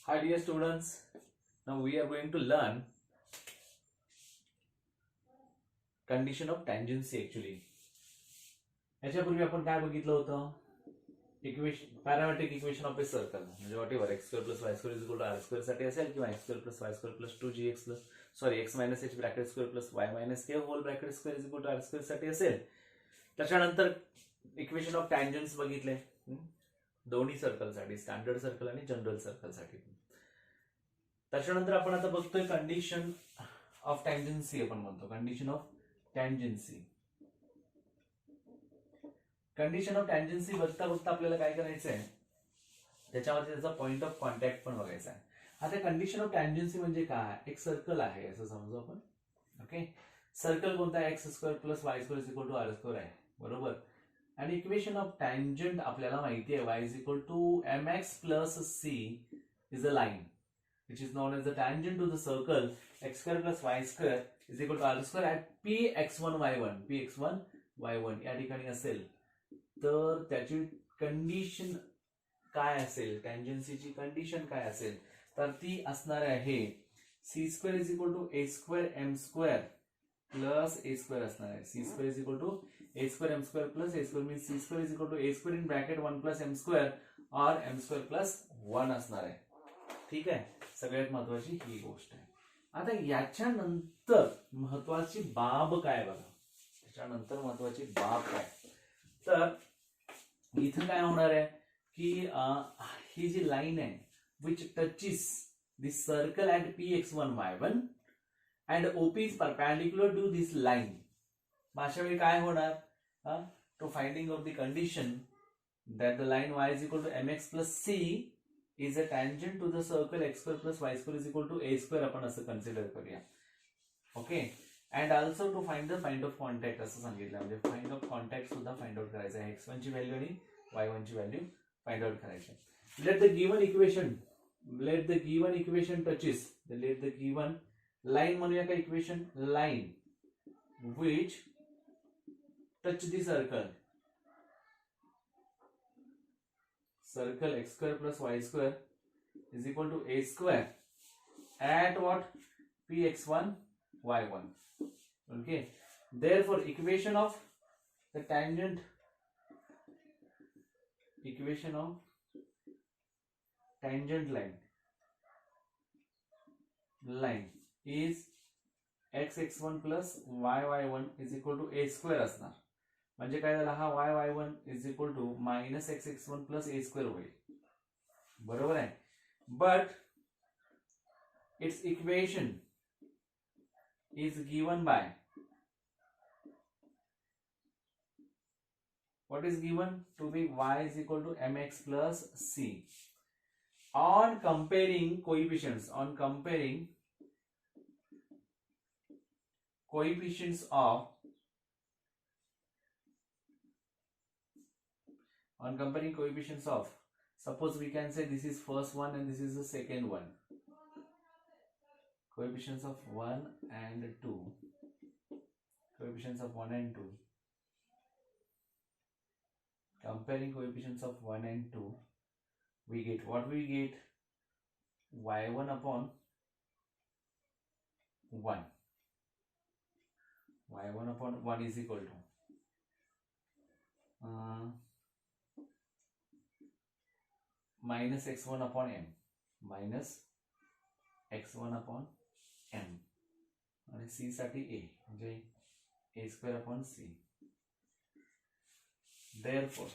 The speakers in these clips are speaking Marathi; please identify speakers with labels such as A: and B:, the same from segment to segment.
A: Hi dear students, now we are going to learn condition of tangency actually. याच्यापूर्वी आपण काय बघितलं होतं? Equation parametric equation of a circle म्हणजे whatever x square plus y square is equal to r square साठी असेल किंवा x square plus y square plus 2gx plus x minus h bracket square plus y minus k whole bracket square is equal to r square साठी असेल. त्याच्यानंतर इक्वेशन ऑफ टँजन्स बघितले दोन्ही सर्कलसाठी, स्टँडर्ड सर्कल आणि जनरल सर्कलसाठी. त्याच्यानंतर आपण आता बघतोय कंडिशन ऑफ टँजन्सी. आपण म्हणतो कंडिशन ऑफ टँजन्सी. कंडिशन ऑफ टँजन्सी बघता बघता आपल्याला काय करायचं आहे, त्याच्यावरती त्याचा पॉइंट ऑफ कॉन्टॅक्ट पण बघायचा आहे. आता कंडिशन ऑफ टँजन्सी म्हणजे काय? एक सर्कल आहे असं समजू आपण. ओके, सर्कल कोणता आहे? X square plus Y square is equal to r square आहे, बरोबर. आणि इक्वेशन ऑफ टँजंट आपल्याला माहिती आहे, y is equal to m x plus c is a line which is known as the tangent to the circle x square plus y square is equal to r square at px1 y1 px1 y1 या ठिकाणी असेल तर त्याची कंडिशन काय असेल, टँजन्सीची कंडिशन काय असेल, तर ती असणार आहे C square is equal to a square m square plus a square असणार आहे. C square is equal to a square m square plus a square means c square is equal to a square in bracket 1 plus m square और एम स्क्वेअर प्लस 1 असणार आहे. ठीक आहे, सगळ्यात महत्वाची ही गोष्ट आहे. आता याच्यानंतर महत्वाची बाब काय बघा, त्याच्यानंतर महत्वाची बाब काय, तर इथं काय होणार आहे की ही जी लाईन आहे which touches this circle at px1 y1 and OP is perpendicular to this line. अशा वेळी काय होणार, to finding of the condition that the line y is equal to mx plus c is a tangent to the circle x square plus y square is equal to a square आपण असं कन्सिडर करूया. Okay, and also to find the find of contact असं सांगितलं, म्हणजे फाइंड ऑफ कॉन्टॅक्ट सुद्धा फाइंड आउट करायचं आहे. x1 ची व्हॅल्यू आणि y1 ची व्हॅल्यू फाइंड आउट करायची. Let the given equation touches, let the given line म्हणूया का equation, line which touch the circle x square plus y square is equal to a square at what? px1 y1. Okay, therefore equation of tangent line is x1 plus y1 is equal to a square असणार. म्हणजे काय झालं, हा y1 is equal to minus x1 plus a square होईल, बरोबर आहे. But its equation is given by what is given to be y is equal to mx plus c. On comparing coefficients of suppose we can say this is first one and this is the second one, coefficients of 1 and 2, comparing coefficients of 1 and 2, we get what? We get y1 upon 1 is equal to minus x1 upon m आणि c साठी a म्हणजे a square upon c. Therefore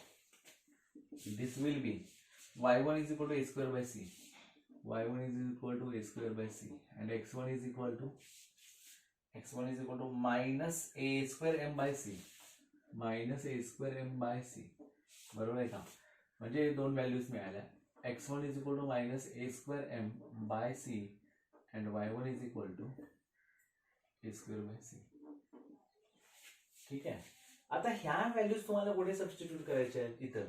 A: this will be y1 is equal to a square by c, and x1 is equal to minus a square m by c, बरोबर आहे का. म्हणजे दोन व्हॅल्यूज मिळाल्या, x1 is equal to minus a square m by c and y1 is equal to a square by c. ठीक आहे, आता ह्या व्हॅल्यूज तुम्हाला कुठे सबस्टिट्यूट करायच्या आहेत इथं,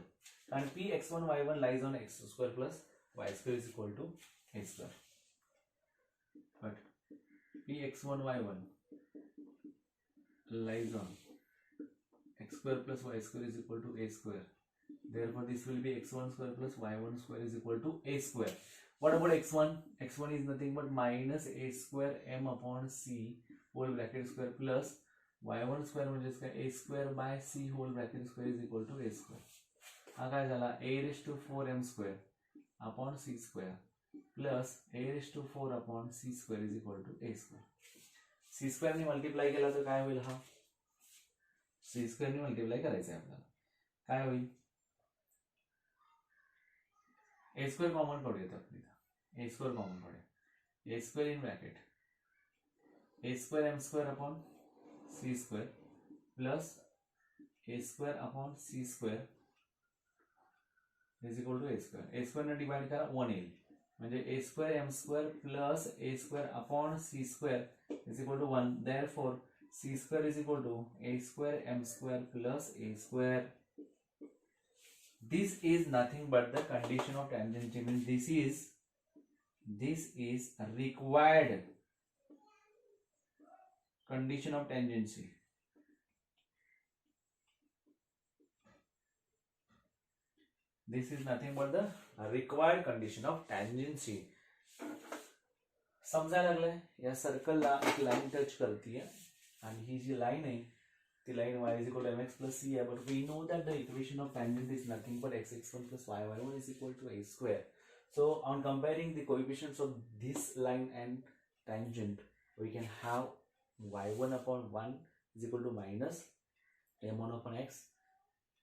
A: कारण px1 y1 lies on x square plus Y square is equal to a square. But px1 y1 lies on x square plus y square is equal to a square. Therefore, this will be x1 square plus y1 square is equal to a square. What about x1? x1 is nothing but minus a square m upon c whole bracket square plus y1 square म्हणजेच काय a square by c whole bracket square is equal to a square. हा काय झाला a raised to 4m square upon c square plus a raised to 4 upon c square is equal to a square. c square ने मल्टिप्लाय केला तर काय होईल हा c square ने मल्टिप्लाय करायचं आहे आपल्याला काय होईल a square कॉमन काढूयात आपण इथं a square कॉमन काढूया a square in bracket a square m square upon c square plus a square upon c square is equal to a square. a square ने डिवाइड करा 1 येईल म्हणजे a square m square plus a square upon c square is equal to 1. Therefore c square is equal to a square m square plus a square. This is nothing but the condition of tangency. Means this is a required condition of tangency. This is nothing but the required condition of tangency. समजायला लागलंय या सर्कलला एक लाईन टच करते आणि ही जी लाईन आहे ती line y is equal to mx plus c आहे, but we know that the equation of tangent is nothing but xx1 plus yy1 is equal to a square. So on comparing the coefficients of this line and tangent, we can have y1 upon 1 is equal to minus m1 upon x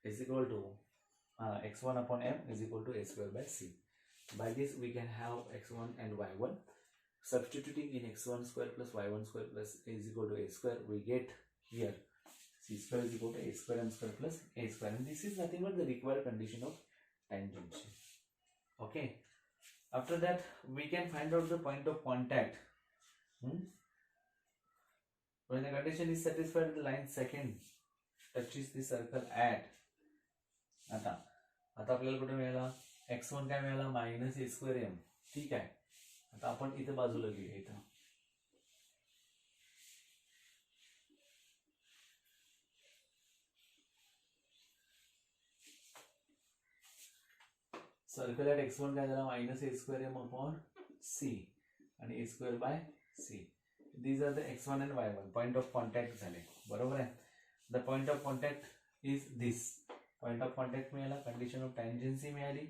A: is equal to x1 upon m is equal to a square by c. By this we can have x1 and y1. Substituting in x1 square plus y1 square plus a is equal to a square, we get here c square is equal to a square m square plus a square, and this is nothing but the required condition of tangency. Okay, after that we can find out the point of contact. When the condition is satisfied, the line second touches the circle at आता आपल्याला कुठे मिळाला x1 काय मिळाला मायनस a square m. ठीक आहे, आता आपण इथे बाजूला घेऊया. इथं सर्कल ॲट x1 काय झाला minus a square m upon c आणि a square by c. These are the x1 and y1 point of contact झाले, बरोबर आहे. The point of contact is this. Point of contact मिळाला, condition of tangency मिळाली.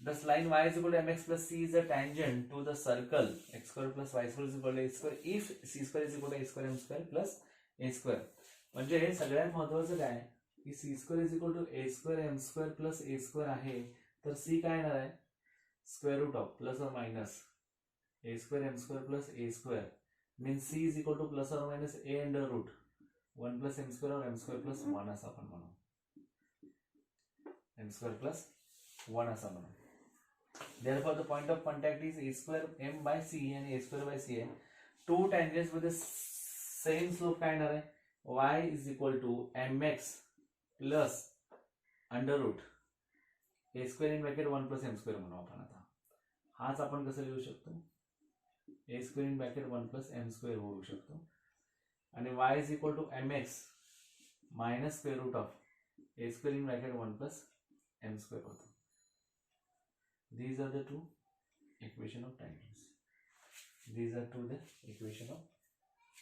A: Thus line y is equal to mx plus c is a tangent to the circle x square plus y square is equal to a square if c square is equal to a square m square plus a square. म्हणजे हे सगळ्यात महत्त्वाचं काय की c square is equal to a square m square plus a square आहे, तर c काय येणार आहे square root of plus or minus a square m square plus a square means c is equal to plus or minus a under root 1 plus m square or m square plus 1 असं आपण म्हणू, m square plus 1 असं म्हणू. Therefore the point of contact is a square m by c and a square by c आहे. Two tangents with the same slope काय येणार आहे y is equal to mx plus under root a square in bracket 1 plus m square म्हणू आपण. आता हाच आपण कसं लिहू शकतो a square in bracket 1 plus m square होऊ शकतो आणि y is equal to mx minus square root of a square in bracket 1 plus m square होतो. These are the two equation of tangents. These are two the equation of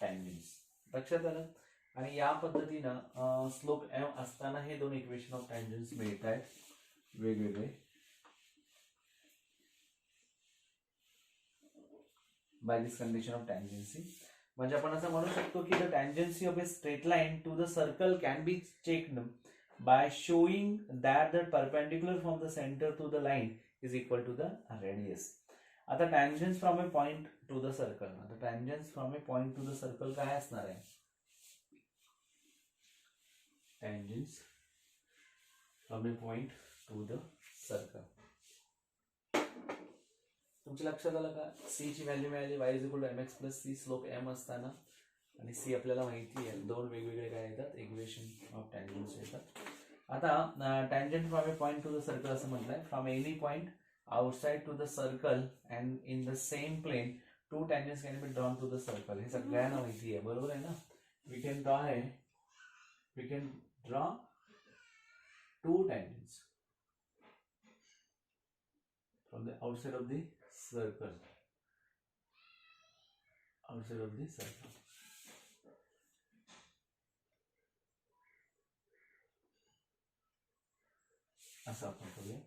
A: tangents. लक्षात आलं. आणि या पद्धतीनं स्लोप m असताना हे दोन इक्वेशन ऑफ टँजन्स मिळत आहेत वेगवेगळे by this condition of tangency. म्हणजे आपण असं म्हणू शकतो की the tangency of a straight line to the circle can be checked by showing that the perpendicular from the centre to the line is equal to the radius. आता tangents from a point to the circle. आता tangents from a point to the circle काय असणार आहे tangents from a point to the circle. तुमच्या लक्षात आलं का c ची व्हॅल्यू मिळाली y is equal to mx plus c slope m असताना आणि c आपल्याला माहिती आहे दोन वेगवेगळे काय येतात इक्वेशन ऑफ टँजन्स येतात. आता tangent from a point to the circle असं म्हटलंय from any point outside to the circle and in the same plane two tangents can be drawn to the circle. हे सगळ्यांना माहिती आहे, बरोबर आहे ना. we can draw two tangents from the outside of the circle. Outside of the circle. असं आपण करूया.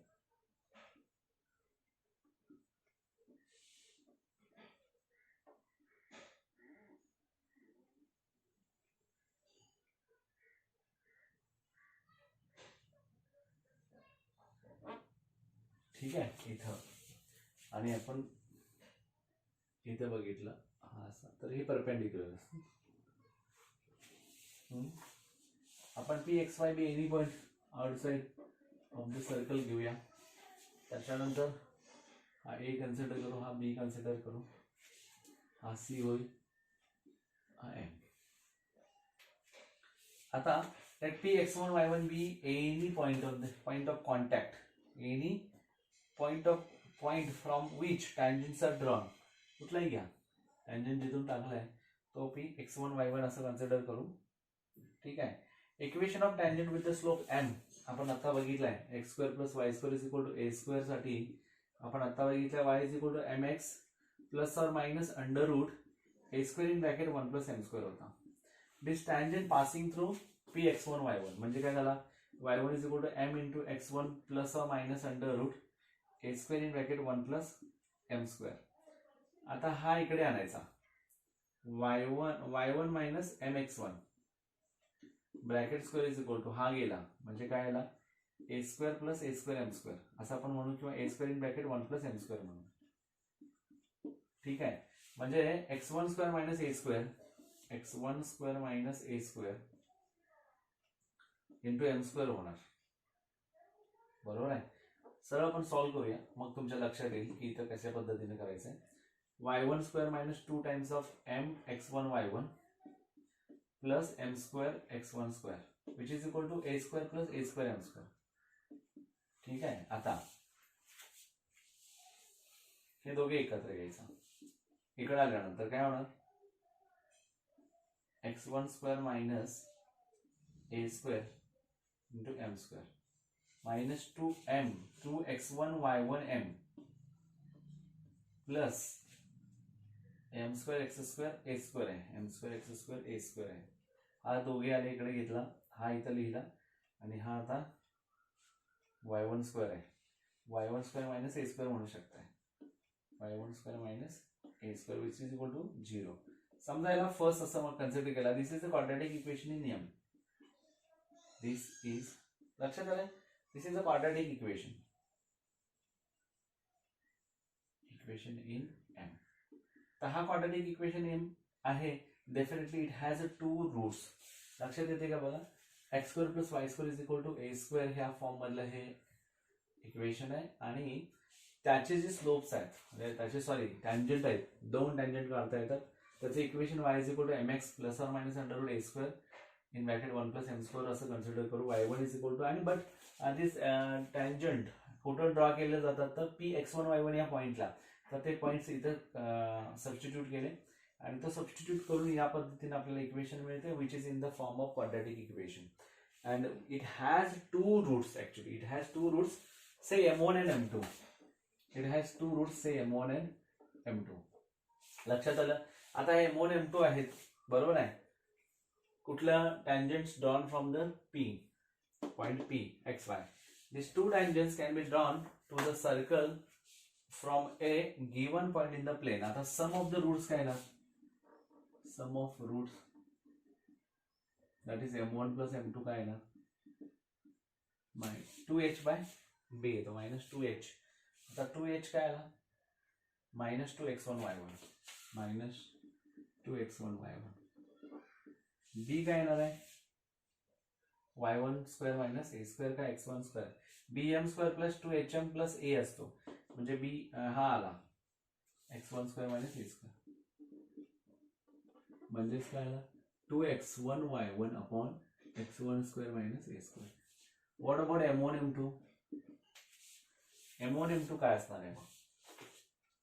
A: ठीक आहे. इथं आणि आपण इथे बघितलं हा असा, तर हे परपेंडिक्युलर असतं. आपण P x Y be any point outside of the circle घेऊया. त्याच्यानंतर हा ए कन्सिडर करू, हा बी कन्सिडर करू, हा सी होईल, हा एम. आता let p x1 y1 be any point of contact, any point from which tangents are drawn. कुठलाही घ्या, टँजंट जिथून टाकलाय तो p x1 y1 असं कन्सिडर करू. ठीक आहे. Equation of tangent with the slope m आपण आता बघितलाय. x square plus Y square is equal to a square साठी आपण आता बघितलंय y is equal to mx plus और minus under root a square in bracket 1 plus m square होता. This tangent passing through p x1 y1 म्हणजे काय झाला, y1 is equal to m into x1 plus और minus under root a square in bracket 1 plus m square. आता हा इकडे आणायचा, y1 minus mx1 bracket square is equal to हा गेला म्हणजे काय आला, a square plus a square m square असं आपण म्हणू, किंवा a square in bracket 1 plus m square म्हणू. ठीक आहे. म्हणजे x1 square minus a square, x1 square minus a square into m square होणार. बरोबर आहे. सरळ आपण सॉल्व्ह करूया, मग तुमच्या लक्षात येईल की इथं कशा पद्धतीने करायचंय. y1 square minus 2 times of m x1 y1 plus m square x1 square which is equal to a square plus a square m square. ठीक आहे. आता हे दोघे एकत्र घ्यायचं. इकडे आल्यानंतर काय होणार, x1 square minus a square into m square minus 2x1 y1 m plus m square x square a square आहे, m square x square a square आहे. हा दोघे आले इकडे घेतला, हा इथं लिहिला आणि हा आता y1 स्क्वेअर आहे. y1 square minus a square म्हणू शकताय, y1 square minus a square which is equal to 0. समजा याला फर्स्ट असं मग कन्सिडर केला. This is the quadratic equation in m. This is, लक्षात आलं, this is a quadratic equation in m. तर हा क्वाड्रॅटिक इक्वेशन m आहे. Definitely it has 2 roots. लक्षात येते का बघा, x square plus Y square is equal to a square ह्या फॉर्म मधलं हे इक्वेशन आहे आणि त्याचे जे स्लोप्स आहेत म्हणजे त्याचे सॉरी टँजंट आहेत, 2 टँजंट काढता येतात. त्याचे equation y is equal to mx plus और minus under root a square in bracket 1 plus m square असं कन्सिडर करू. y1 इज इक्वल टू आणि बट दिस टँजंट कुठं ड्रॉ केले जातात तर p x1 y1 या पॉइंटला. तर ते पॉइंट्स इथं सबस्टिट्यूट केले आणि तो सबस्टिट्यूट करून या पद्धतीने आपल्याला इक्वेशन मिळते which is in the form of quadratic equation. And it has 2 roots. Actually it has 2 roots, say m1 and m2. It has 2 roots, say m1 and m2. लक्षात आलं. आता हे m1 m2 आहेत, बरोबर आहे. कुठलं tangents drawn from the p point p x y. These 2 tangents can be drawn to the circle from a given point in the plane. आता sum of the roots काय ना, sum of roots that is m1 plus m2 काय ना, 2h by b येतो मायनस 2h. आता 2h काय आला, minus 2x1 y1 minus 2x1 y1. b काय येणार आहे, y1 square minus a square का x1 square. bm square plus 2hm plus a असतो म्हणजे b हा आला x1 square minus a square म्हणजेच काय आला 2x1 y1 upon x1 square minus a square. What about m1 m2. m1 m2 काय असणार आहे मग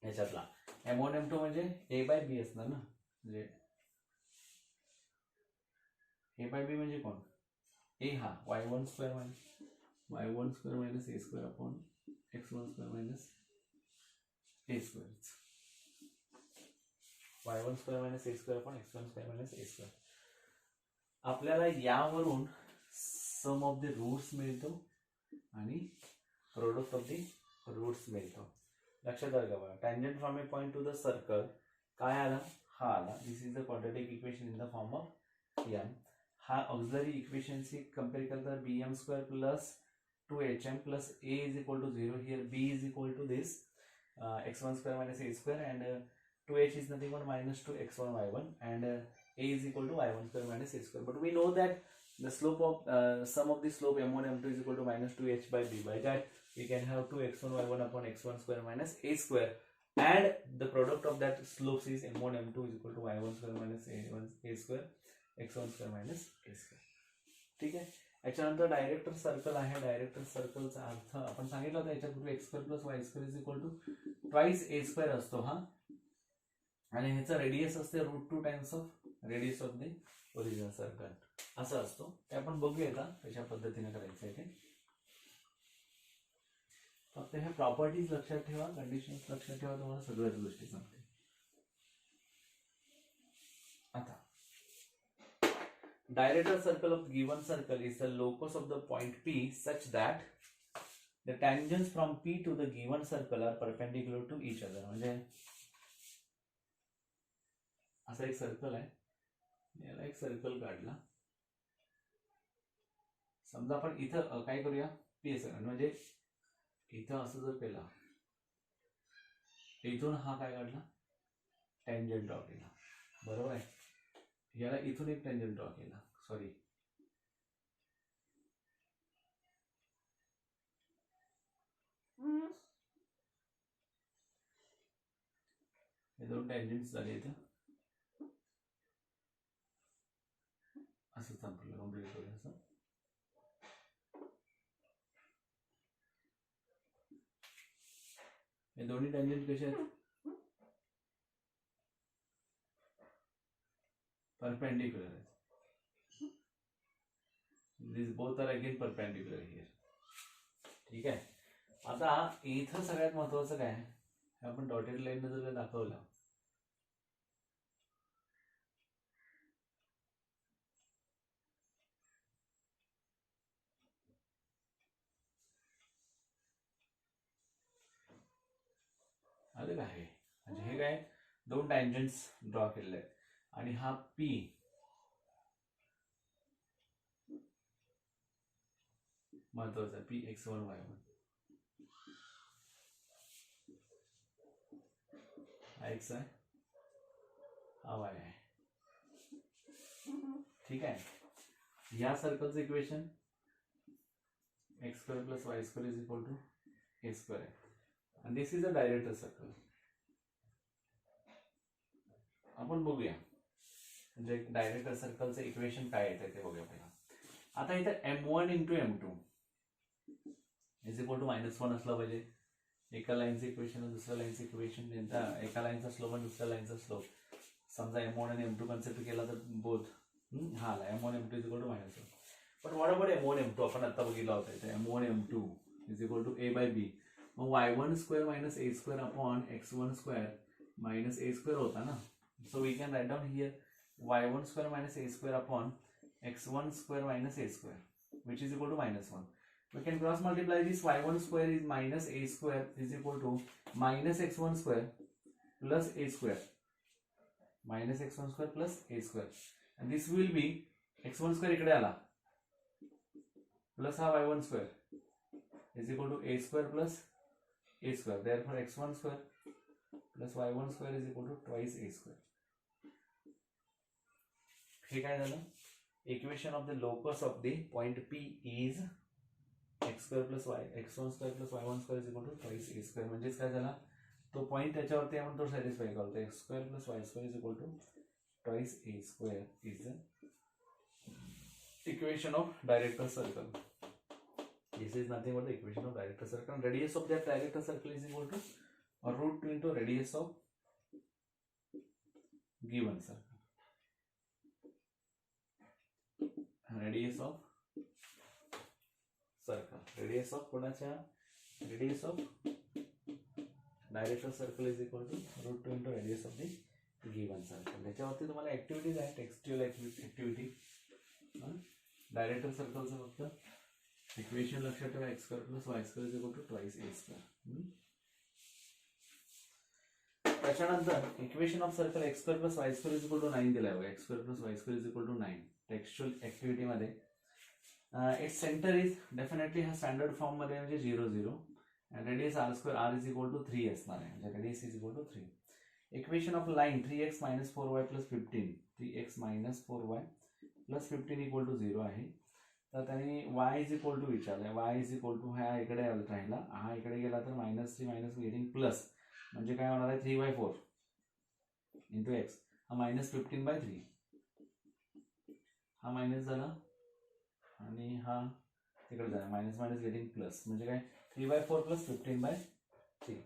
A: ह्याच्यातला, m1 m2 म्हणजे a बाय b असणार ना, म्हणजे a बाय b म्हणजे कोण, a हा y1 square minus a square upon x1 square minus a square, y1 square minus a square upon x1 square minus a square. आपल्याला यावरून सम ऑफ द रूट्स मिळतो आणि प्रोडक्ट ऑफ द रूट्स मिळतो. लक्षात आलं का बघा. Tangent from a point to the circle काय आला, हा आला. This is the quadratic equation in the form of M. हा ऑक्झिलरी इक्वेशनशी कंपेअर करता bm square plus 2hm plus a is equal to 0. Here b is equal to this x1 square minus a square and 2h is nothing but minus 2x1 y1 and a is equal to y1 square minus a square. But we know that the slope of sum of the slope m1 m2 is equal to minus 2h by b. By that we can have 2x1 y1 upon x1 square minus a square and the product of that slopes is m1 m2 is equal to y1 square minus a square x1 square minus a square. ठीक आहे. याच्यानंतर डायरेक्टर सर्कल आहे. डायरेक्टर सर्कलचा अर्थ आपण सांगितलं होता याच्यापूर्वी x square plus y square is equal to twice a square असतो हा, आणि ह्याचा रेडियस असते √2 times of radius of the original circle असं असतो. ते आपण बघूया का कशा पद्धतीने करायचं आहे ते. फक्त ह्या प्रॉपर्टीज लक्षात ठेवा, कंडिशन्स लक्षात ठेवा, तुम्हाला सगळ्याच गोष्टी सांगते. आता director circle of given circle is the locus of the point P such that the tangents from P to the given circle are perpendicular to each other. म्हणजे असा एक सर्कल आहे, याला एक सर्कल काढला. समजा आपण इथं काय करूया, पी सर्कल म्हणजे इथं असं जर केला, इथून हा काय काढला, टँजंट ड्रॉ केला, बरोबर आहे. याला इथून एक टँजंट ड्रॉ केला, सॉरी हे दोन टँजंट्स झाले इथं. असं संपलं, कम्प्लीट करूया असं. हे दोन्ही टँजंट कसे आहेत, परपेंडिक्युलर आहेत. This both are again perpendicular here. ठीक आहे. आता इथं सगळ्यात महत्वाचं काय आहे, आपण डॉटेड लाईन ने जर दाखवलं, आलं का, हे म्हणजे हे काय दोन टँजंट्स ड्रॉ केलेले आहेत आणि हा P महत्वाचा P x1 y1 हा x आहे, हा y आहे. ठीक आहे. या सर्कलचं equation x square plus y square is equal to a square आहे. आणि this is a director circle. आपण बघूया म्हणजे डायरेक्टर सर्कलचं इक्वेशन काय येतं ते बघूया पहिला. आता इथं m1 into m2 is equal to -1 असलं पाहिजे. एका लाईनचं इक्वेशन दुसऱ्या लाईनचं इक्वेशन, एका लाईनचा स्लोप आणि दुसऱ्या लाईनचा स्लोप. समजा m1 आणि m2 कन्सिडर केला तर बोथ हा आला m1 m2 is equal to -1. पण व्हॉट अबाउट m1 m2 आपण आता बघितला होता इथे m1 m2 is equal to a by b. मग y1 square minus a square upon x1 square minus a square होता ना. So we can write down here y1 square minus a square upon x1 square minus a square which is equal to -1. We can cross multiply this. y1 square is minus a square is equal to minus x1 square plus a square. Minus x1 square plus a square. And this will be x1 square इकडे आला plus हा y1 square is equal to a square plus a square. Therefore x1 square plus y1 square is equal to twice a square. हे काय झालं? Equation of the locus of the point P is x square plus y x1 square plus y1 square is equal to twice a square. म्हणजेच काय झाला, तो पॉईंट त्याच्यावरती आपण तो सॅटिस्फाय करतो. x square plus y square is equal to twice a square is the equation of director circle. This is nothing but the equation of director circle. Radius of that director circle is equal to √2 into radius of given circle. Radius of circle, radius of कोणाच्या, radius of director circle is equal to √2 into radius of the given circle. त्याच्यावरती तुम्हाला ऍक्टिव्हिटीज आहे, टेक्स्च्युअल ऍक्टिव्हिटी. डायरेक्टर सर्कलचं फक्त इक्वेशन लक्षात ठेवा, x square plus Y square is equal to twice A square. त्याच्यानंतर equation of circle x square plus Y square is equal to 9 दिलाय बघा. x square plus Y square is equal to 9 textual activity मध्ये. इट्स सेंटर इज डेफिनेटली हा स्टँडर्ड फॉर्म मध्ये म्हणजे 0 0 and radius r square r is equal to 3 असणार आहे, म्हणजे radius is equal to 3. Equation of line 3x minus 4y plus 15, 3x minus 4y plus 15 equal to 0 आहे. तर त्यांनी y is equal to विचारलंय. y is equal to हा इकडे राहिला, हा इकडे गेला तर -3 मायनस गेटिंग प्लस, म्हणजे काय होणार आहे 3/4 इंटू x. हा -15/3, हा मायनस झाला आणि हा तिकडे झाला मायनस मायनस गेटिंग प्लस, म्हणजे काय 3/4 प्लस 15/3.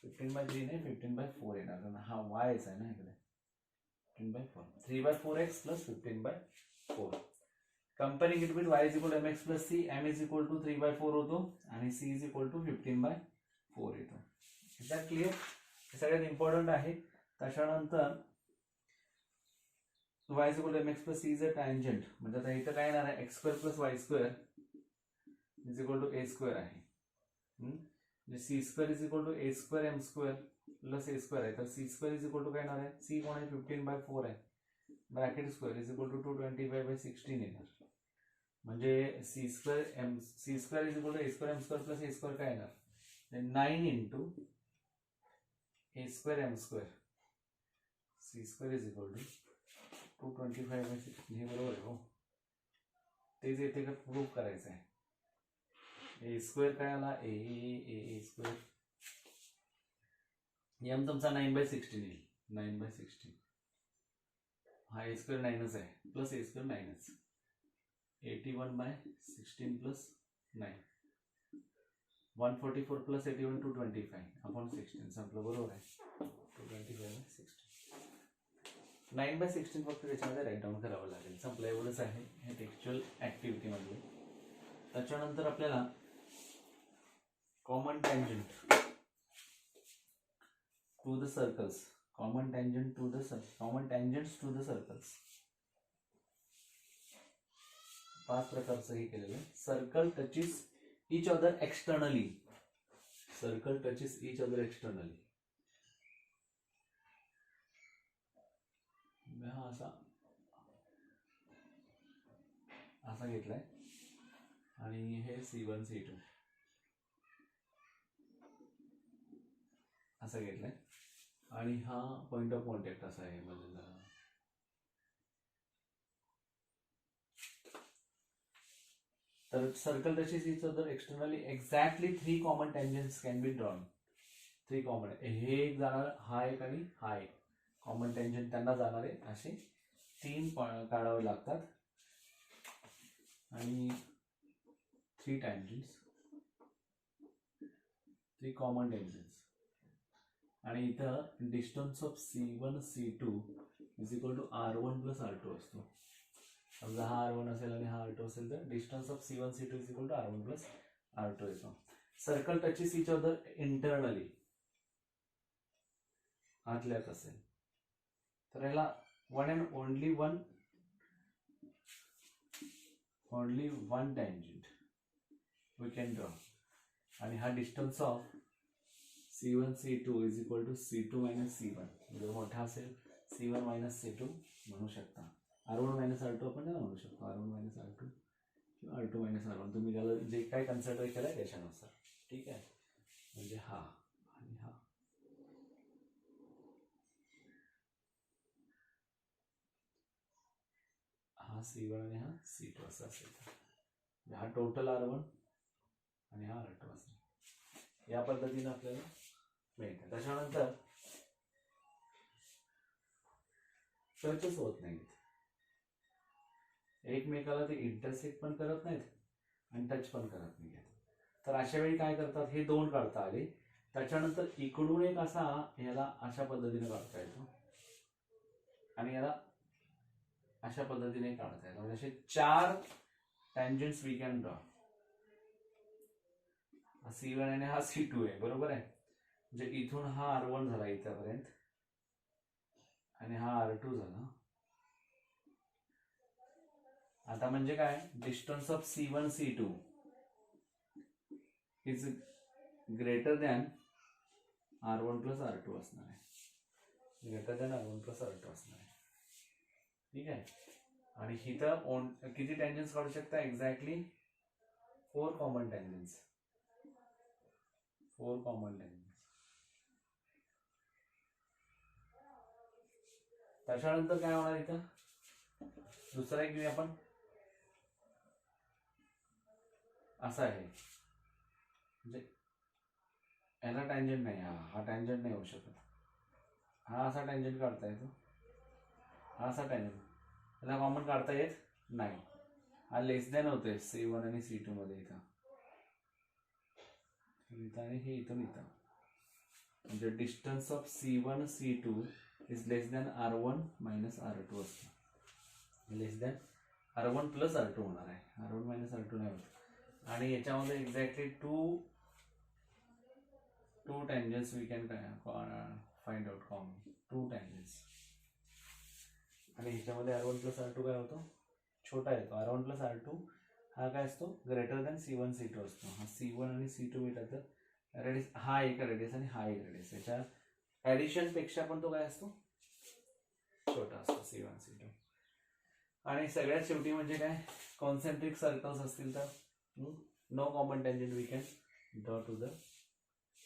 A: 15/3 नाही 15/4 येणार, कारण हा वायच आहे ना इकडे. 15/4 3/4x plus 15/4. Comparing it with y is equal to mx plus c, m is equal to 3/4 होतो आणि c इज इक्वल टू 15/4 येतो. Is that clear? हे सगळ्यात इम्पॉर्टंट आहे. त्याच्यानंतर y is equal to mx plus c is a tangent, म्हणजे आता इथं काय येणार आहे x square plus Y square is equal to a square आहे. C square is equal to a square m square plus a square आहे. तर c square is equal to काय येणार आहे, सी कोण आहे 15/4 आहे, bracket square is equal to 225/16 येणार. म्हणजे c square is equal to a square m square plus a square काय येणार 9 into a square m square. C square is equal to 225/16. हे बरोबर आहे हो, तेच येते का प्रूफ करायचं आहे. ए स्क्वेअर काय आला ए स्क्वेअर, एम तुमचा 9/16 येईल, 9/16. हा ए स्क्वेअर 9च आहे plus a square 9च, 81/16 plus 9, 144 plus 81 225/16. संपलं, बरोबर आहे 225/16. 9/16 फक्त त्याच्यामध्ये राईट डाऊन करावं लागेल. संपलं, एवढंच आहे हे टेक्स्च्युअल ऍक्टिव्हिटी मध्ये. त्याच्यानंतर आपल्याला common tangent to the circles, common tangents to the circles 5 प्रकारचं हे केलेलं आहे. Circle touches each other externally, circle touches each other externally. हा असा घेतलाय आणि हे C1 C2 असा घेतलाय आणि हा पॉइंट ऑफ कॉन्टॅक्ट असा आहे मधला. तर circle touches each other externally, exactly 3 common tangents can be drawn. 3 common, हे एक जाणार, हा एक आणि हा एक कॉमन टँजंट त्यांना जाणारे असे 3 काढावे लागतात आणि 3 टँजंट्स, 3 कॉमन टँजंट्स. आणि इथं distance of C1 C2 is equal to R1 plus R2 असतो. समजा हा R1 असेल आणि हा R2 असेल तर distance of C1 C2 is equal to R1 plus R2 येतो. Circle touches each other internally, आतल्यात असेल तर याला one and only one tangent we can draw. आणि हा distance of C1 C2 is equal to C2 minus C1, जर मोठा असेल C1 मायनस C2 म्हणू शकता. R1 मायनस R2 आपण त्याला म्हणू शकतो, R1 मायनस R2 किंवा R2 मायनस R1, तुम्ही त्याला जे काय कन्सिडर केलंय त्याच्यानुसार. ठीक आहे, म्हणजे हा आणि हा C1 आणि हा C2 असा असेल. हा टोटल R1 आणि हा R2 असेल. या पद्धतीने आपल्याला मिळतं. त्याच्यानंतर टचच होत नाहीत एकमेकाला, ते इंटरसेक्ट पण करत नाहीत आणि टच पण करत नाहीत. तर अशा वेळी काय करतात, हे 2 काढता आले. त्याच्यानंतर इकडून एक असा याला अशा पद्धतीने काढता येतो आणि याला अशा पद्धतीने काढता येतो. म्हणजे असे 4 टँजंट्स वी कॅन ड्रॉ. हा C1 आणि हा C2 आहे, बरोबर आहे. म्हणजे इथून हा R1 झाला इथपर्यंत आणि हा R2 झाला. आता म्हणजे काय, distance of C1 C2 is greater than R1 plus R2 असणार आहे. Greater than R1 plus R2 असणार आहे. ठीक आहे. आणि इथं किती टँजन्स काढू शकता, एक्झॅक्टली 4 कॉमन टँजन्स. 4 कॉमन टँजन्स. त्याच्यानंतर काय होणार इथं, दुसरा एक घेऊया आपण. असा आहे म्हणजे याला टँजंट नाही, हा टँजंट नाही होऊ शकत. हा असा टँजंट काढता येतो, हा असा टँजंट, त्याला कॉमन काढता येत नाही. हा लेस दॅन होतोय C1 आणि C2 मध्ये. इथं आणि हे इथून इथं म्हणजे distance of C1 C2 is less than R1 minus R2 असतं. लेस दॅन R1 प्लस R2 होणार आहे, R1 मायनस R2 नाही होत. आणि याच्यामध्ये exactly two tangents we can find out common. 2 tangents. आणि ह्याच्यामध्ये R1 प्लस R2 काय होतो, छोटा येतो. R1 प्लस R2 हा काय असतो, ग्रेटर दॅन C1 C2 असतो. हा C1 आणि C2 भेटत रेडियस, हा एक रेडियस आणि हा एक रेडियस. याच्या ऍडिशन पेक्षा पण तो काय असतो, छोटा असतो C1 C2. आणि सगळ्यात शेवटी म्हणजे काय, कॉन्सेंट्रिक सर्कल्स असतील तर no common tangent we can draw to the,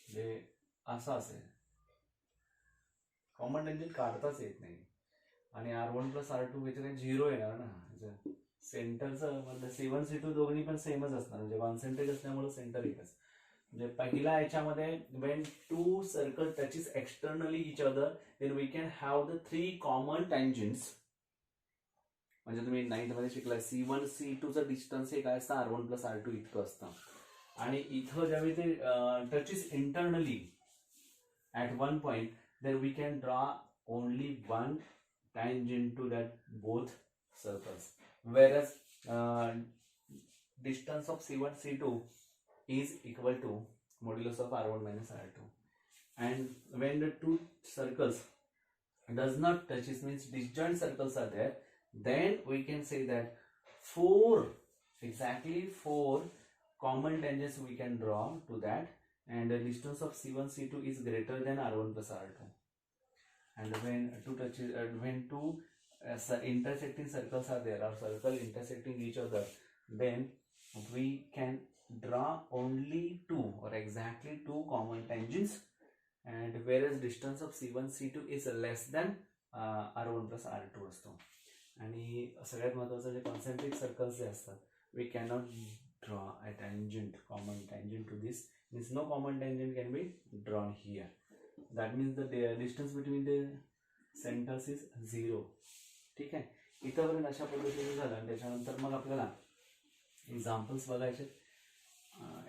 A: जे असं असेल कॉमन टँजंट काढताच येत नाही. आणि R1 प्लस R2 काही 0 येणार ना, सेंटरचं म्हणजे C1 C2 दोघांनी पण सेमच असणार, म्हणजे कॉन्सेंट्रिक असल्यामुळे सेंटर एकच. म्हणजे पहिला याच्यामध्ये when two circles touches externally each other then we can have the 3 common tangents. म्हणजे तुम्ही 9th मध्ये शिकलाय C1 C2 चं डिस्टन्स हे काय असतं, R1 प्लस R2 इतकं असतं. आणि इथं ज्यावेळी ते touches internally at one point, then we can draw only one tangent to that both circles, whereas distance of C1 C2 is equal to modulus of R1 minus R2. And when the two circles does not touch, it means disjoint circles are there, then we can say that exactly 4 common tangents we can draw to that, and the distance of C1 C2 is greater than R1 plus R2. And when two intersecting circles are there, or circle intersecting each other, then we can draw only 2 or exactly 2 common tangents, and whereas distance of C1 C2 is less than R1 plus R2 असतो. आणि सगळ्यात महत्त्वाचं जे कॉन्सेंट्रिक सर्कल्स जे असतात, we cannot draw a tangent, common tangent to this, means no common tangent can be drawn here. That means the distance between the centers is 0. ठीक आहे. इथंपर्यंत अशा पद्धतीने झालं. आणि त्याच्यानंतर मग आपल्याला एक्झाम्पल्स बघायचे,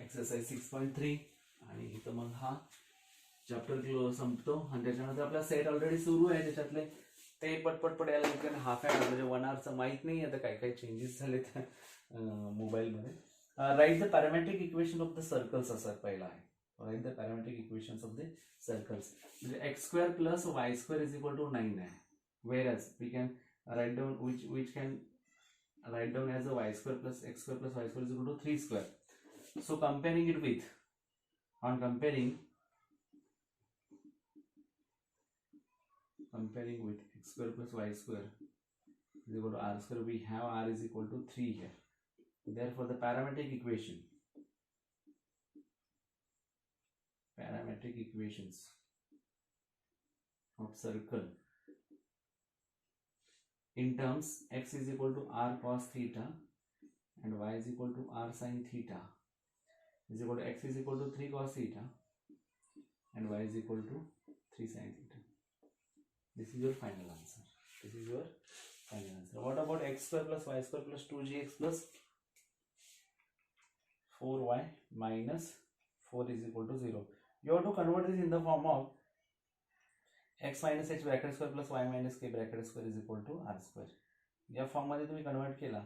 A: एक्सरसाइज 6.3. आणि इथं मग हा चॅप्टर संपतो. आणि त्याच्यानंतर आपला सेट ऑलरेडी सुरू आहे, त्याच्यातले ते पटपट यायला कारण हाफ ॲन म्हणजे 1 आवरचं माहीत नाही आता काय काय चेंजेस झाले त्या मोबाईलमध्ये. Write the parametric equation of the circles असा पहिला आहे. Write the parametric equations of the circles. म्हणजे x² plus y² is equal to 9 आहे. whereas we can write down which can write down as a y² plus x² plus y² is equal to 3 square. So comparing it with, on comparing with x² plus y² is equal to r², we have r is equal to 3 here. Therefore the parametric equations of circle in terms x is equal to r cos theta and y is equal to r sin theta is equal to x is equal to 3 cos theta and y is equal to 3 sin theta. This is your final answer. What about x² plus y² plus 2gx plus 4y minus 4 is equal to 0? You have to convert this in the form of x minus h bracket square plus y minus k bracket square is equal to r². या फॉर्म मध्ये तुम्ही कन्वर्ट केला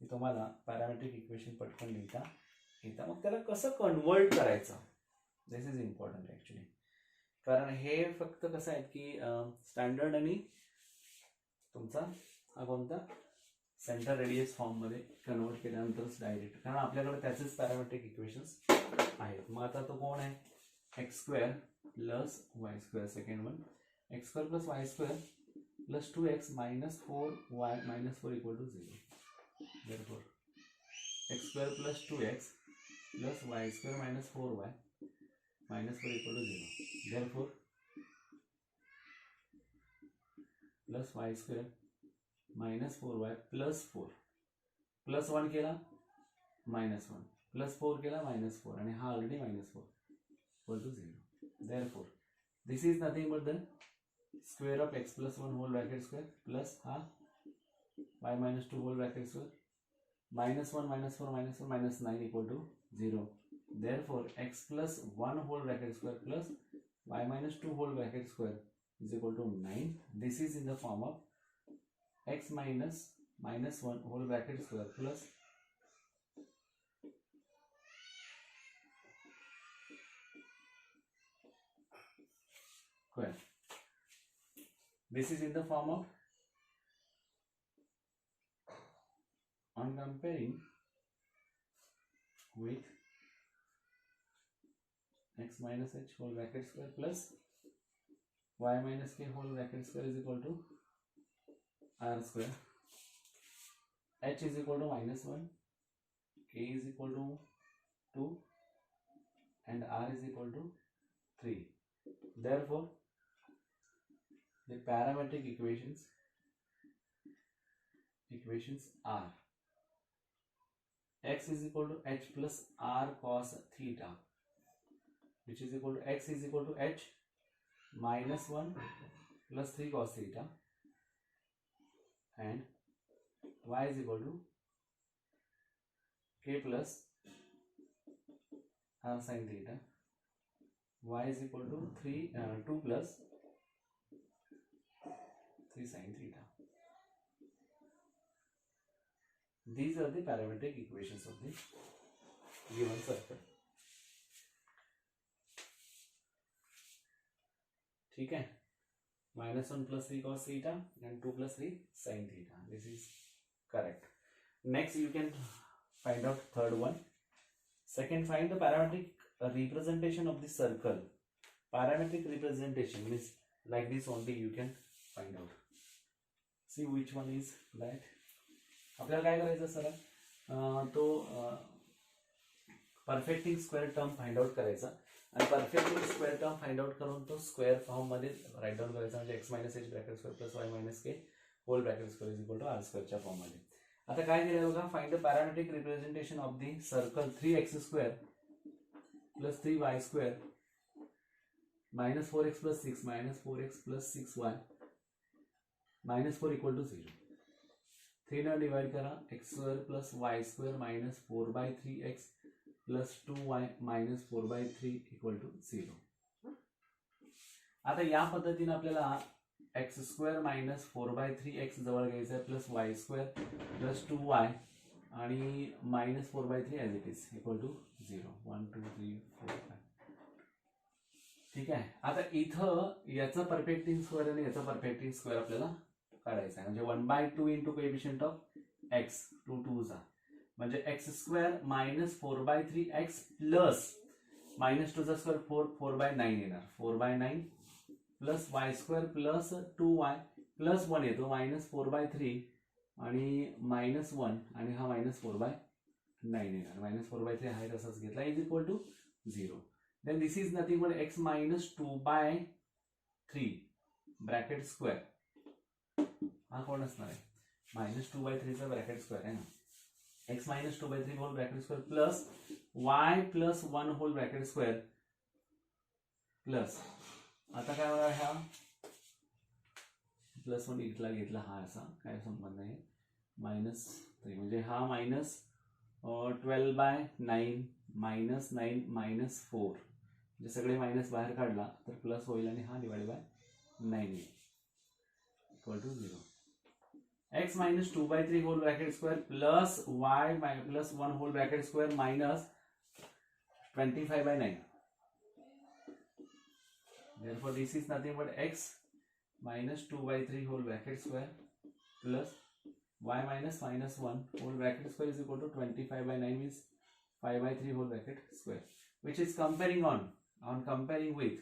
A: की तुम्हाला पॅरामेट्रिक इक्वेशन पटकन लिहिता येतं. मग त्याला कसं कन्वर्ट करायचं, दिस इज इम्पॉर्टंट ॲक्च्युली. कारण हे फक्त कसं आहे की स्टँडर्ड आणि तुमचा हा कोणता सेंटर रेडियस फॉर्म मध्ये कन्वर्ट केल्यानंतरच डायरेक्ट, कारण आपल्याकडे त्याचेच पॅरामेट्रिक इक्वेशन्स आहेत. मग आता तो कोण आहे x square plus Y square, second one x square plus Y square plus 2x minus 4y minus 4 equal to 0. Therefore, x square plus 2x plus y square minus 4y minus 4 equal to 0. Therefore, plus y square minus 4y plus 4 plus 1 केला minus 1 plus 4 केला minus 4 आणि हा already minus 4 equal to 0. Therefore, this is nothing but the square of x plus 1 whole bracket square plus y minus 2 whole bracket square minus 1 minus 4 minus 1 minus 9 equal to 0. Therefore, x plus 1 whole bracket square plus y minus 2 whole bracket square is equal to 9. This is in the form of x minus 1 whole bracket square plus square. This is in the form of, on comparing with x minus h whole bracket square plus y minus k whole bracket square is equal to r square. H is equal to minus 1, k is equal to 2 and r is equal to 3. Therefore, the parametric equations are x is equal to h plus r cos theta, which is equal to x is equal to h minus 1 plus 3 cos theta, and y is equal to k plus r sin theta. Y is equal to 2 plus 3 sin theta. These are the parametric equations of the given circle. ठीक है, minus 1 plus 3 cos theta and 2 plus 3 sin theta. This is correct. Next, you can find out third one. Second, find the parametric representation of the circle. Parametric representation means like this only you can find out. See which one is that. आपल्याला काय करायचं सर, तो perfecting square term find out करायचा आणि perfecting square term find out करून तो स्क्वेअर फॉर्म मध्ये राईट डाऊन करायचा, म्हणजे x minus H bracket square plus Y minus K whole bracket square is equal to R स्क्वेअरच्या फॉर्म मध्ये. आता काय दिलंय बघा, find the parametric representation of the circle 3x square plus 3y square minus 4x plus 6 minus 4x plus 6y minus 4 equal to 0. 3 ने डिवाइड करा, x square plus y square minus 4 by 3x plus 2y minus 4 by 3 equal to 0. आता या पद्धतीने आपल्याला x square minus 4 by 3x जवळ घ्यायचं आहे plus y square plus 2y आणि minus 4 by 3 as it is equal to 0. 1 2 3 4 5. ठीक आहे. आता इथं याचा परफेक्टिंग स्क्वेअर आणि याचा परफेक्टिंग स्क्वेअर आपल्याला काढायचा आहे, म्हणजे 1/2 इंटू कोएफिशियंट ऑफ x 2 2 जा म्हणजे x square minus 4/3x plus minus 2 चा स्क्वेअर 4/9 येणार, 4/9 plus y square plus 2y plus 1 येतो मायनस 4/3 आणि मायनस 1 आणि हा मायनस 4/9 येणार, मायनस 4/3 आहे तसाच घेतला is equal to 0. Then this is nothing but x minus 2/3 bracket square. हा कोण असणार आहे, मायनस 2/3 चा ब्रॅकेट स्क्वेअर आहे ना, x minus 2/3 whole bracket square plus y plus 1 whole bracket square plus, आता काय होणार, हा प्लस 1 इथला घेतला, हा असा काय संबंध आहे, मायनस 3 म्हणजे हा मायनस 12/9 मायनस 9 मायनस 4 म्हणजे सगळे मायनस बाहेर काढला तर प्लस होईल आणि हा divide by 9 equal to 0. x minus 2/3 whole bracket square plus y plus 1 whole bracket square minus 25/9 Therefore this is nothing but x minus 2/3 whole bracket square plus y minus -1 whole bracket square is equal to 25/9 means 5/3 whole bracket square, which is comparing comparing with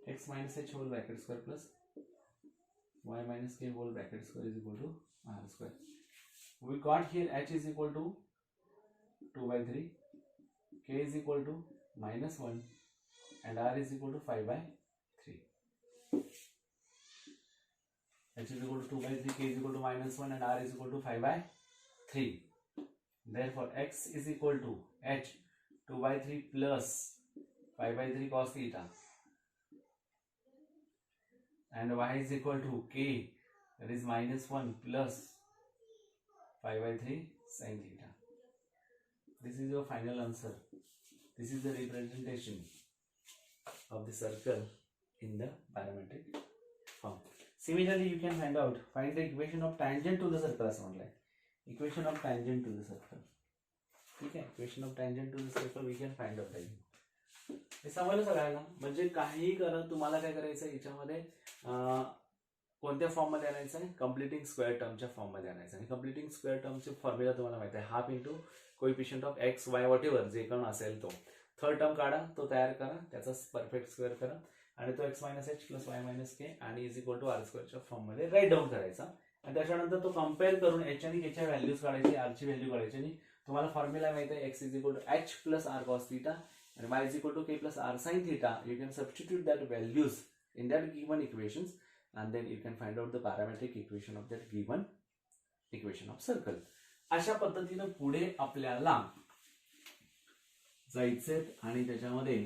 A: x minus h whole bracket square plus y minus k whole bracket square is equal to r square. We got here h is equal to 2/3, k is equal to -1 and r is equal to 5/3. H is equal to 2/3, k is equal to -1 and r is equal to 5/3. Therefore x is equal to h 2/3 plus 5/3 cos theta and y is equal to k, that is -1 plus 5/3 sin theta. This is your final answer. This is the representation of the circle in the parametric form. Similarly, you can find the equation of tangent to the circle असं म्हटलंय. Equation of tangent to the circle. ठीक आहे, equation of tangent to the circle we can find out. हे समजलं सगळ्यांना. म्हणजे काहीही करा, तुम्हाला काय करायचं याच्यामध्ये कोणत्या फॉर्म मध्ये आणायचं आहे, कम्प्लिटिंग स्क्वेअर टर्मच्या फॉर्म मध्ये आणायचं. आणि कम्प्लिटिंग स्क्वेअर टर्मचे फॉर्म्युला तुम्हाला माहिती आहे, half into coefficient of x Y what ever जे कोण असेल तो. थर्ड टर्म काढा, तो तयार करा, त्याचा परफेक्ट स्क्वेअर करा आणि तो X minus H plus Y minus K आणि इज इक्वल टू आर स्क्वेअरच्या फॉर्म मध्ये राईट डाऊन करायचा. आणि त्याच्यानंतर तो कम्पेअर करून एच आणि केच्या व्हॅल्यूज काढायची, आरची व्हॅल्यू काढायची. आणि तुम्हाला फॉर्म्युला माहिती आहे, x is equal to h plus r cos theta and y is equal to k plus r sin theta. You can substitute that values in that given equations and then you can find out the parametric equation of that given equation of circle. अशा पद्धतीने पुढे आपल्याला जायचंय आणि त्याच्यामध्ये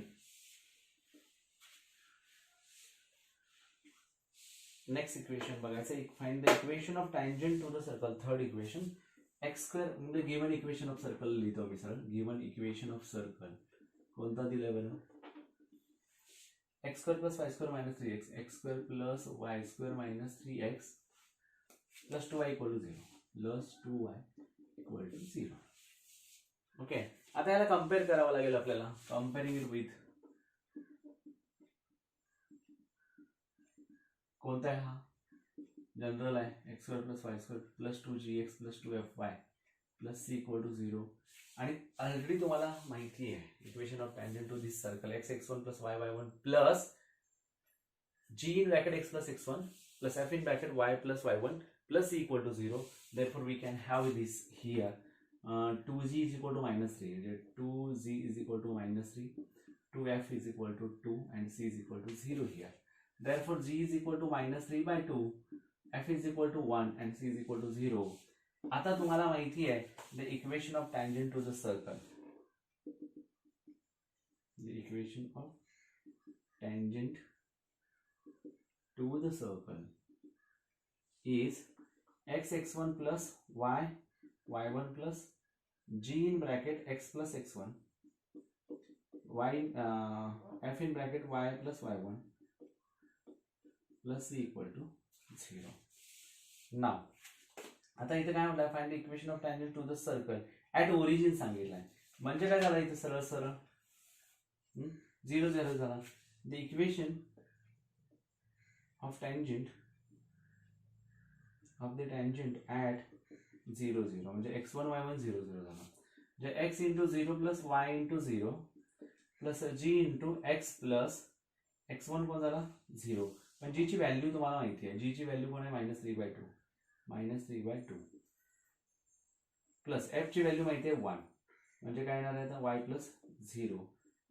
A: नेक्स्ट इक्वेशन बघायचं. Find the equation of tangent to the circle. Third equation x square म्हणजे गिवन इक्वेशन ऑफ सर्कल लिहितो मी सरळ. गिवन इक्वेशन ऑफ सर्कल कोणता दिलाय बरं, x square plus Y square minus 3x, x square plus Y square minus 3x plus 2y equal to 0, plus 2y equal to 0. Okay, आता याला कम्पेअर करावं लागेल आपल्याला. कम्पेअरिंग इट विथ कोणता आहे, हा जनरल आहे, x square plus Y square plus 2gx plus 2fy plus c equal to 0. आणि ऑलरेडी तुम्हाला माहिती आहे equation of tangent to this circle x x1 plus y y1 plus g in bracket x plus x1 plus f in bracket y plus y1 plus c equal to 0. Therefore we can have this here 2g is equal to -3, 2g is equal to -3, 2f is equal to 2 and c is equal to 0 here. Therefore g is equal to -3/2, f is equal to 1 and c is equal to 0. आता तुम्हाला माहिती आहे the equation of tangent to the circle. The equation of tangent to the circle is x x1 plus y y1 plus g in bracket x plus x1 y f in bracket y plus y1 plus c equal to 0. Now आता इथे काय म्हटलं, find the equation of tangent to the circle at origin सांगितलंय. म्हणजे काय झालं इथे सरळ सरळ 0 0 झाला. The equation of tangent at 0 0 म्हणजे x1 y1 0 0 झाला. म्हणजे x into 0 plus y into 0 plus g into x plus x1 कोण झाला 0. पण g ची व्हॅल्यू तुम्हाला माहिती आहे, g ची व्हॅल्यू कोण आहे -3/2 -3/2 प्लस f ची व्हॅल्यू माहिती आहे 1 म्हणजे काय येणार आहे आता y प्लस 0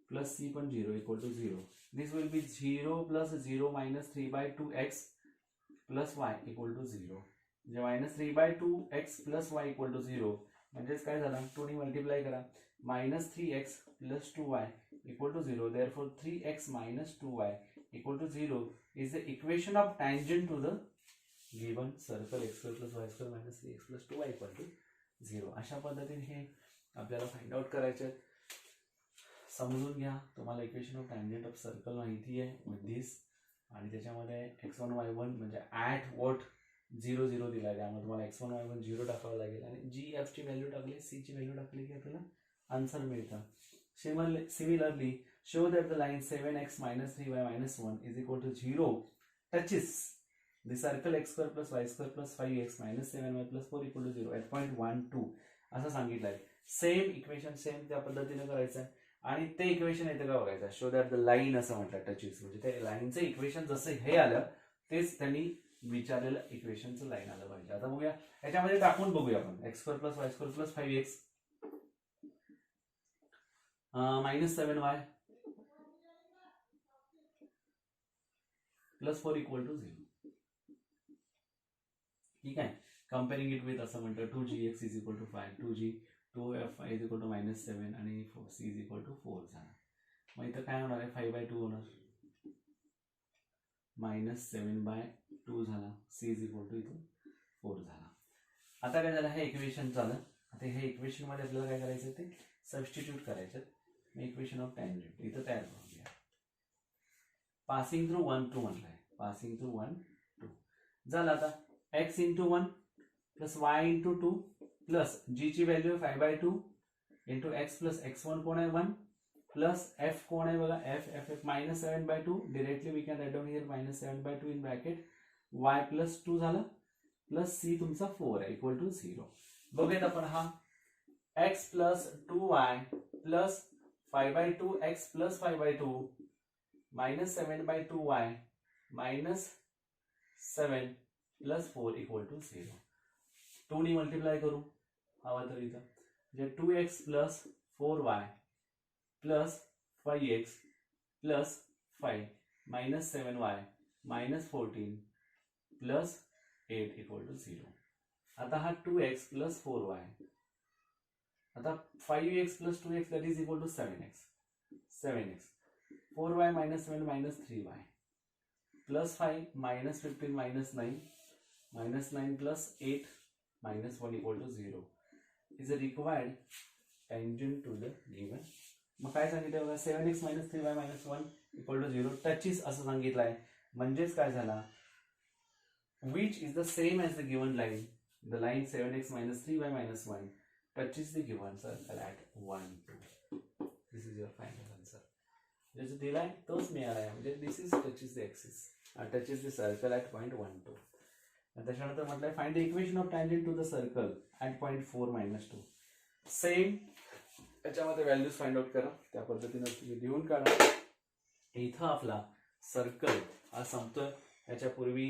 A: प्लस c पण 0 equal to 0. This will be 0 plus 0 -3/2x plus y equal to 0. म्हणजे -3/2x plus y equal to 0 म्हणजेच काय झालं, 2 ने मल्टिप्लाय करा, -3x plus 2y equal to 0. Therefore 3x minus 2y equal to 0 is the equation of tangent to the given circle x square plus y square minus 3x plus 2y equal to 0. अशा पद्धतीने हे आपल्याला फाइंड आउट करायचे. समजून घ्या, तुम्हाला equation of tangent of circle माहिती आहे विथ दिस. आणि त्याच्यामध्ये x1 y1 म्हणजे ऍट वॉट 0 0 दिला आहे, त्यामुळे तुम्हाला x1 y1 0 टाकावं लागेल आणि g f ची व्हॅल्यू टाकली, c ची व्हॅल्यू टाकली की आपल्याला आन्सर मिळतं. Similarly show that the line 7x minus 3y minus 1 is equal to 0 touches the circle x square plus y square plus 5x minus 7y plus 4 equal to 0 at point 1, 2 असं सांगितलंय. सेम इक्वेशन सेम त्या पद्धतीने करायचं आहे आणि ते इक्वेशन येतं का बघायचं. शो दॅट द लाईन असं म्हटलं टचेस, म्हणजे ते लाईनचं इक्वेशन जसं हे आलं तेच त्यांनी विचारलेलं इक्वेशनचं लाईन आलं पाहिजे. आता बघूया याच्यामध्ये टाकून बघूया आपण. X square plus Y square plus 5x minus 7y plus 4 equal to 0. ठीक आहे. कम्पेअरिंग इट विथ असं म्हणतं 2gx is equal to 5, 2g 2f is equal to -7 आणि c इज इक्वल टू 4 झाला. मग इथं काय होणार आहे 5/2 होणार, -7/2 झाला, c इज इक्वल टू इथून 4 झाला. आता काय झालं हे इक्वेशन झालं. आता हे इक्वेशन मध्ये आपल्याला काय करायचं ते सबस्टिट्यूट करायचं. इक्वेशन ऑफ टँजंट इथं तयार करून घ्या. पासिंग थ्रू 1, 2 म्हटलंय. पासिंग थ्रू 1, 2 झालं. आता x into 1 plus y into 2 plus g ची value 5/2 into x plus x1 कोण आहे 1 प्लस f कोण आहे बघा f -7/2. Directly we can write down here -7/2 in bracket y plus 2 झालं प्लस c तुमचा 4 आहे इक्वल टू 0. बघूयात आपण हा x plus 2y plus 5/2 x plus 5/2 -7/2y -7 plus 4 equal to 0. 2 नी मल्टिप्लाय करू हवा तर इथं म्हणजे 2x plus 4y plus 5x plus 5 -7y -14 plus 8 equal to 0. आता हा 2x प्लस 4y, आता 5x plus 2x that is equal to 7x 4y -7 -3y plus 5 -15 -9 plus 8 -1 equal to 0 is a required tangent to the given. मग काय सांगितलं बघा 7x -3y -1 equal to 0 touches असं सांगितलंय. म्हणजेच काय झाला which is the same as the given line. The line 7x -3y -1 touches the given circle at 1, 2. This is your final answer. जो दिलाय तोच मिळालाय म्हणजे this is touches the axis, touches the circle at point 1, 2. त्याच्यानंतर म्हटलंय find the equation of tangent to the circle at point 4, -2. Same त्याच्यामध्ये व्हॅल्यूज फाइंड आउट करा. त्या पद्धतीने तुम्ही लिहून काढा. इथं आपला सर्कल हा संपतोय. याच्यापूर्वी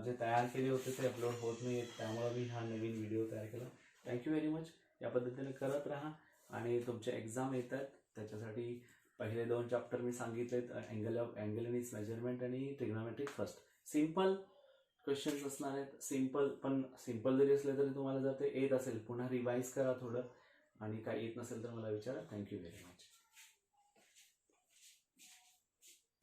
A: जे तयार केले होते ते अपलोड होत नाही, त्यामुळे मी हा नवीन व्हिडिओ तयार केला. Thank you very much. या पद्धतीने करत राहा आणि तुमचे एक्झाम येतात त्याच्यासाठी पहिले 2 चॅप्टर मी सांगितलेत, अँगल इन इट्स मेजरमेंट आणि ट्रिग्नोमेट्रिक फर्स्ट. सिंपल क्वेश्चन्स असणार आहेत. सिंपल जरी असले तरी तुम्हाला जर ते येत असेल पुन्हा रिवाइज करा थोडं आणि काही येत नसेल तर मला विचारा. Thank you very much.